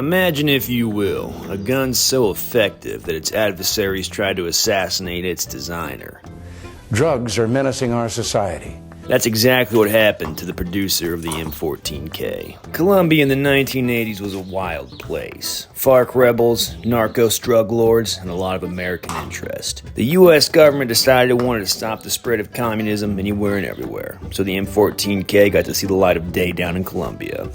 Imagine, if you will, a gun so effective that its adversaries tried to assassinate its designer. Drugs are menacing our society. That's exactly what happened to the producer of the M14k. Colombia in the 1980s was a wild place. FARC rebels, Narcos drug lords, and a lot of American interest. The US government decided it wanted to stop the spread of communism anywhere and everywhere, so the M14k got to see the light of day down in Colombia.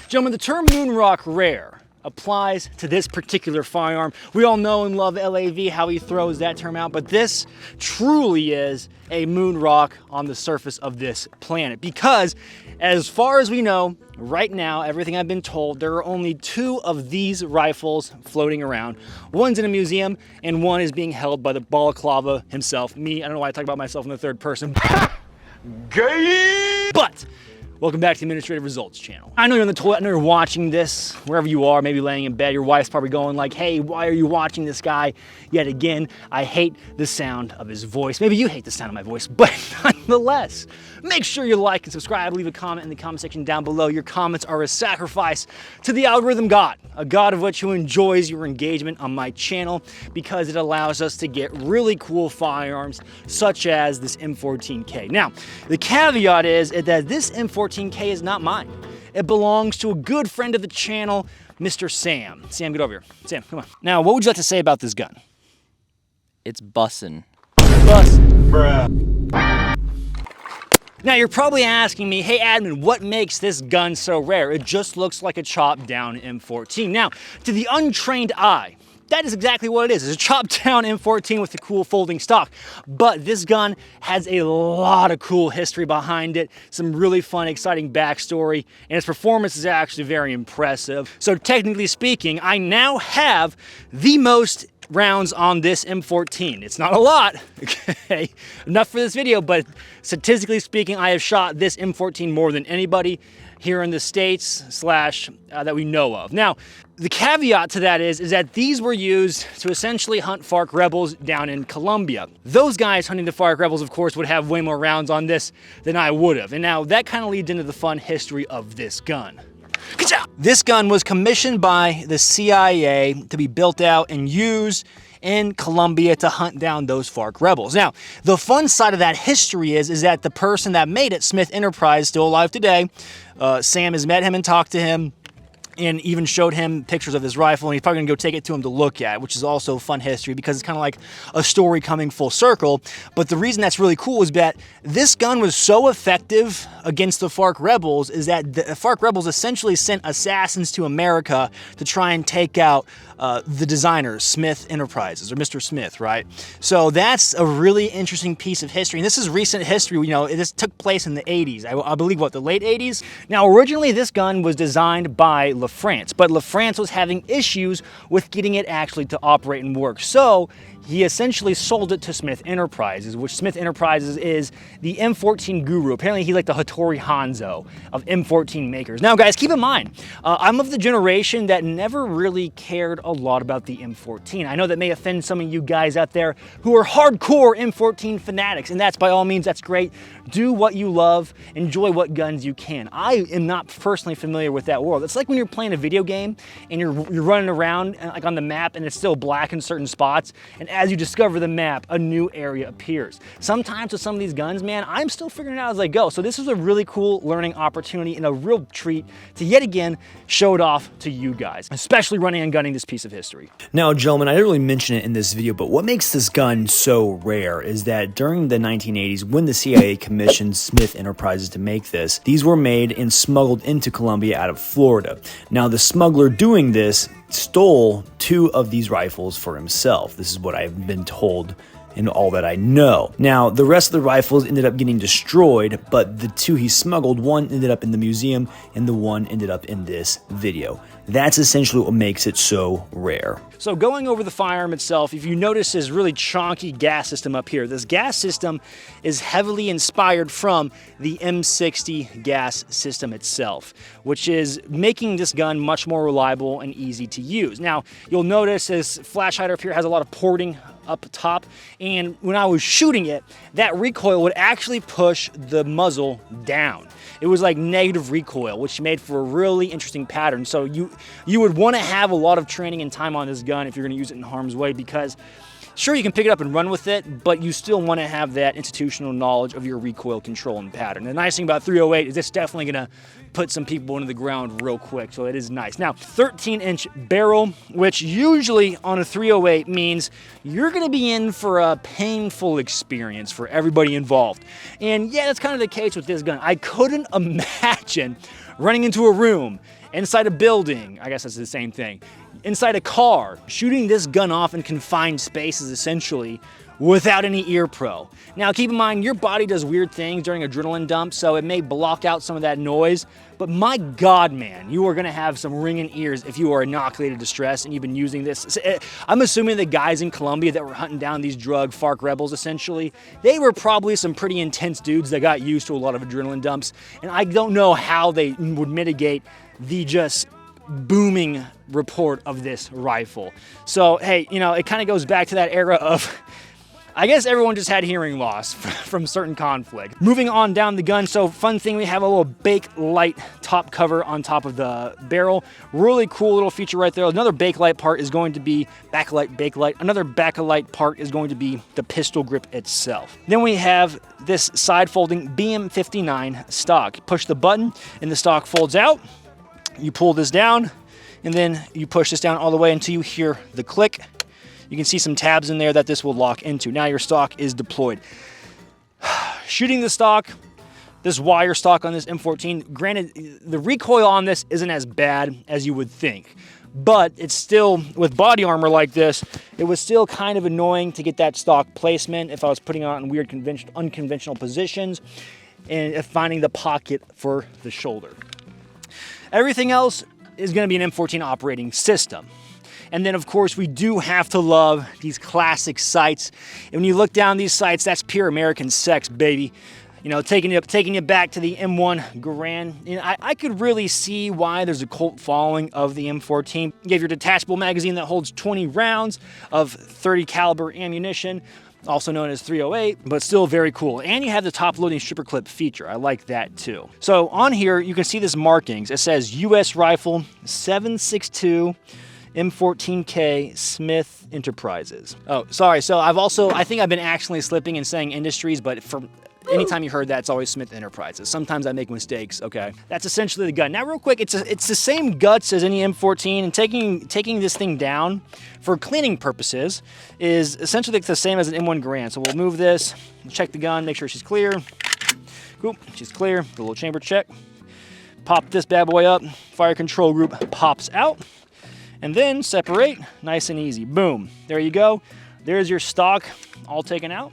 Gentlemen, the term moonrock rare applies to this particular firearm. We all know and love LAV, how he throws that term out, but this truly is a moon rock on the surface of this planet, because as far as we know, right now, everything I've been told, there are only 2 of these rifles floating around. One's in a museum, and one is being held by the balaclava himself. Me, I don't know why I talk about myself in the third person. Gay! But welcome back to the Administrative Results channel. I know you're on the toilet, I know you're watching this, wherever you are, maybe laying in bed. Your wife's probably going like, hey, why are you watching this guy yet again? I hate the sound of his voice. Maybe you hate the sound of my voice, but nonetheless, make sure you like and subscribe, leave a comment in the comment section down below. Your comments are a sacrifice to the algorithm god, a god of which who enjoys your engagement on my channel because it allows us to get really cool firearms such as this M14k. Now, the caveat is that this M14k is not mine. It belongs to a good friend of the channel, Mr. Sam. Sam, get over here. Sam, come on. Now, what would you like to say about this gun? It's bussin'. Bussin'. Bruh. Now, you're probably asking me, hey, admin, what makes this gun so rare? It just looks like a chopped down M14. Now, to the untrained eye, that is exactly what it is. It's a chopped down M14 with a cool folding stock. But this gun has a lot of cool history behind it, some really fun, exciting backstory, and its performance is actually very impressive. So technically speaking, I now have the most rounds on this M14. It's not a lot, okay, enough for this video, but statistically speaking, I have shot this M14 more than anybody here in the States that we know of. Now, the caveat to that is that these were used to essentially hunt FARC rebels down in Colombia. Those guys hunting the FARC rebels, of course, would have way more rounds on this than I would have. And now that kind of leads into the fun history of this gun. This gun was commissioned by the CIA to be built out and used in Colombia to hunt down those FARC rebels. Now, the fun side of that history is that the person that made it, Smith Enterprise, still alive today. Sam has met him and talked to him and even showed him pictures of his rifle, and he's probably gonna go take it to him to look at, which is also fun history because it's kind of like a story coming full circle. But the reason that's really cool is that this gun was so effective against the FARC rebels is that the FARC rebels essentially sent assassins to America to try and take out the designer, Smith Enterprises, or Mr. Smith, right? So that's a really interesting piece of history. And this is recent history, you know, this took place in the 80s. I believe, what, the late 80s? Now, originally this gun was designed by Lafrance, but Lafrance was having issues with getting it actually to operate and work. So he essentially sold it to Smith Enterprises, which Smith Enterprises is the M14 guru. Apparently he's like the Hattori Hanzo of M14 makers. Now guys, keep in mind, I'm of the generation that never really cared a lot about the M14. I know that may offend some of you guys out there who are hardcore M14 fanatics, and that's by all means, that's great. Do what you love, enjoy what guns you can. I am not personally familiar with that world. It's like when you're playing a video game and you're running around like on the map and it's still black in certain spots, and as you discover the map, a new area appears. Sometimes with some of these guns, man, I'm still figuring it out as I go. So this was a really cool learning opportunity and a real treat to yet again show it off to you guys, especially running and gunning this piece of history. Now, gentlemen, I didn't really mention it in this video, but what makes this gun so rare is that during the 1980s, when the CIA commissioned Smith Enterprises to make this, these were made and smuggled into Colombia out of Florida. Now, the smuggler doing this stole 2 of these rifles for himself. This is what I've been told and all that I know. Now, the rest of the rifles ended up getting destroyed, but the 2 he smuggled, one ended up in the museum and the one ended up in this video. That's essentially what makes it so rare. So going over the firearm itself, if you notice this really chonky gas system up here, this gas system is heavily inspired from the M60 gas system itself, which is making this gun much more reliable and easy to use. Now, you'll notice this flash hider up here has a lot of porting up top, and when I was shooting it, that recoil would actually push the muzzle down. It was like negative recoil, which made for a really interesting pattern. So you would want to have a lot of training and time on this gun if you're going to use it in harm's way, because sure, you can pick it up and run with it, but you still want to have that institutional knowledge of your recoil control and pattern. The nice thing about 308 is it's definitely going to put some people into the ground real quick, so it is nice. Now, 13-inch barrel, which usually on a 308 means you're going to be in for a painful experience for everybody involved. And yeah, that's kind of the case with this gun. I couldn't imagine running into a room, inside a building, I guess that's the same thing, inside a car, shooting this gun off in confined spaces essentially without any ear pro. Now keep in mind, your body does weird things during adrenaline dump, so it may block out some of that noise, but my God, man, you are gonna have some ringing ears if you are inoculated to stress and you've been using this. I'm assuming the guys in Colombia that were hunting down these drug FARC rebels essentially, they were probably some pretty intense dudes that got used to a lot of adrenaline dumps, and I don't know how they would mitigate the just booming report of this rifle. So hey, you know, it kind of goes back to that era of, I guess everyone just had hearing loss from certain conflict. Moving on down the gun, so fun thing, we have a little Bakelite top cover on top of the barrel. Really cool little feature right there. Another Bakelite part is going to be Bakelite. Another Bakelite part is going to be the pistol grip itself. Then we have this side folding BM59 stock. Push the button and the stock folds out. You pull this down and then you push this down all the way until you hear the click. You can see some tabs in there that this will lock into. Now your stock is deployed. Shooting the stock, this wire stock on this M14, granted, the recoil on this isn't as bad as you would think, but it's still, with body armor like this, it was still kind of annoying to get that stock placement if I was putting it on in weird unconventional positions and finding the pocket for the shoulder. Everything else is going to be an M14 operating system. And then, of course, we do have to love these classic sights. And when you look down these sights, that's pure American sex, baby. You know, taking you back to the M1 Garand. You know, I could really see why there's a cult following of the M14. You have your detachable magazine that holds 20 rounds of 30 caliber ammunition, also known as 308, but still very cool. And you have the top loading stripper clip feature. I like that too. So on here, you can see this markings. It says U.S. Rifle 7.62 M14k Smith Enterprises. Oh, sorry. So I think I've been actually slipping and saying industries, but from anytime you heard that, it's always Smith Enterprises. Sometimes I make mistakes, okay? That's essentially the gun. Now, real quick, it's the same guts as any M14, and taking this thing down for cleaning purposes is essentially the same as an M1 Garand. So we'll move this, check the gun, make sure she's clear. Cool, she's clear. Do a little chamber check. Pop this bad boy up. Fire control group pops out. And then separate, nice and easy. Boom, there you go. There's your stock all taken out.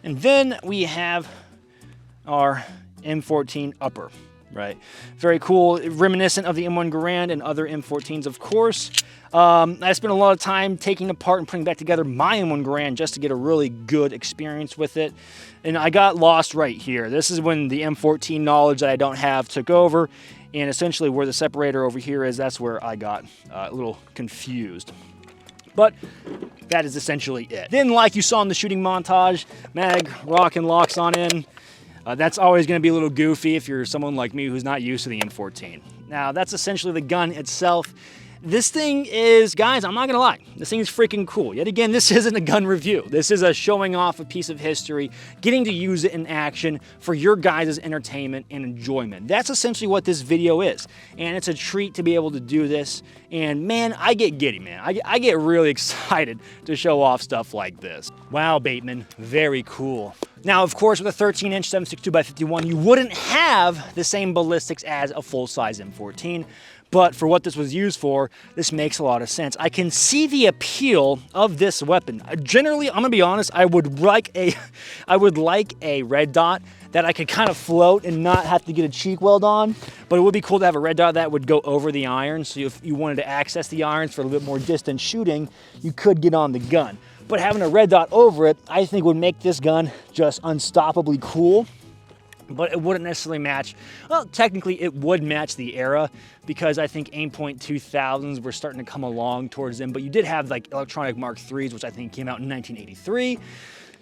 And then we have our M14 upper, right? Very cool, reminiscent of the M1 Garand and other M14s, of course. I spent a lot of time taking apart and putting back together my M1 Garand just to get a really good experience with it. And I got lost right here. This is when the M14 knowledge that I don't have took over. And essentially where the separator over here is, that's where I got a little confused. But that is essentially it. Then, like you saw in the shooting montage, mag, rock, and locks on in. That's always going to be a little goofy if you're someone like me who's not used to the M14. Now, that's essentially the gun itself. This thing is, guys, I'm not gonna lie, this thing is freaking cool. Yet again, this isn't a gun review. This is a showing off a piece of history, getting to use it in action for your guys' entertainment and enjoyment. That's essentially what this video is. And it's a treat to be able to do this. And man, I get giddy, man. I get really excited to show off stuff like this. Wow, Bateman, very cool. Now, of course, with a 13-inch 7.62x51, you wouldn't have the same ballistics as a full-size M14. But for what this was used for, this makes a lot of sense. I can see the appeal of this weapon. Generally, I'm gonna be honest, I would like a red dot that I could kind of float and not have to get a cheek weld on. But it would be cool to have a red dot that would go over the iron. So if you wanted to access the irons for a little bit more distant shooting, you could get on the gun. But having a red dot over it, I think would make this gun just unstoppably cool. But it wouldn't necessarily match, well, technically it would match the era because I think aimpoint 2000s were starting to come along towards them, but you did have like electronic Mark IIIs, which I think came out in 1983.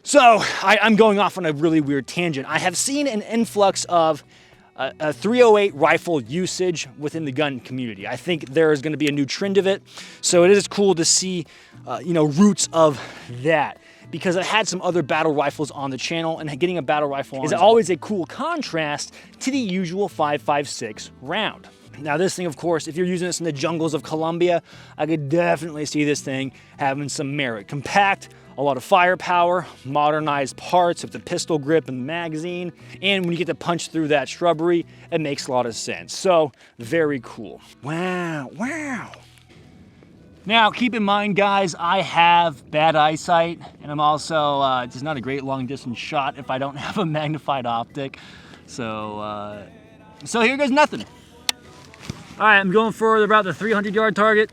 So I'm going off on a really weird tangent. I have seen an influx of a 308 rifle usage within the gun community. I think there is gonna be a new trend of it. So it is cool to see, roots of that, because I've had some other battle rifles on the channel, and getting a battle rifle on is always a cool contrast to the usual 5.56 round. Now this thing, of course, if you're using this in the jungles of Colombia, I could definitely see this thing having some merit. Compact, a lot of firepower, modernized parts with the pistol grip and the magazine, and when you get to punch through that shrubbery, it makes a lot of sense. So, very cool. Wow, wow. Now, keep in mind, guys, I have bad eyesight, and I'm also just not a great long-distance shot if I don't have a magnified optic. So here goes nothing. All right, I'm going for about the 300-yard target.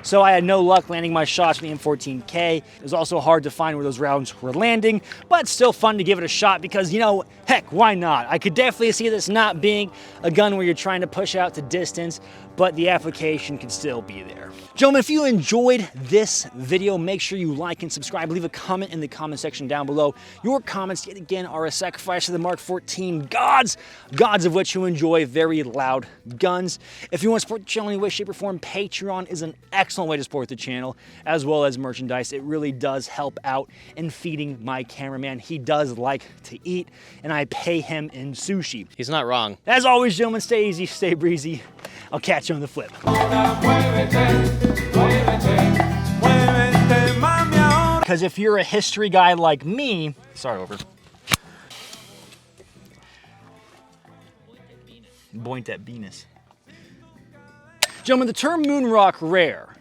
So I had no luck landing my shots with the M14k. It was also hard to find where those rounds were landing, but still fun to give it a shot because, heck, why not? I could definitely see this not being a gun where you're trying to push out to distance, but the application can still be there. Gentlemen, if you enjoyed this video, make sure you like and subscribe. Leave a comment in the comment section down below. Your comments, yet again, are a sacrifice to the Mark 14 gods of which you enjoy very loud guns. If you want to support the channel in any way, shape, or form, Patreon is an excellent way to support the channel, as well as merchandise. It really does help out in feeding my cameraman. He does like to eat, and I pay him in sushi. He's not wrong. As always, gentlemen, stay easy, stay breezy. I'll catch you on the flip. Because if you're a history guy like me, start over. Boink at Venus. Gentlemen, the term moonrock rare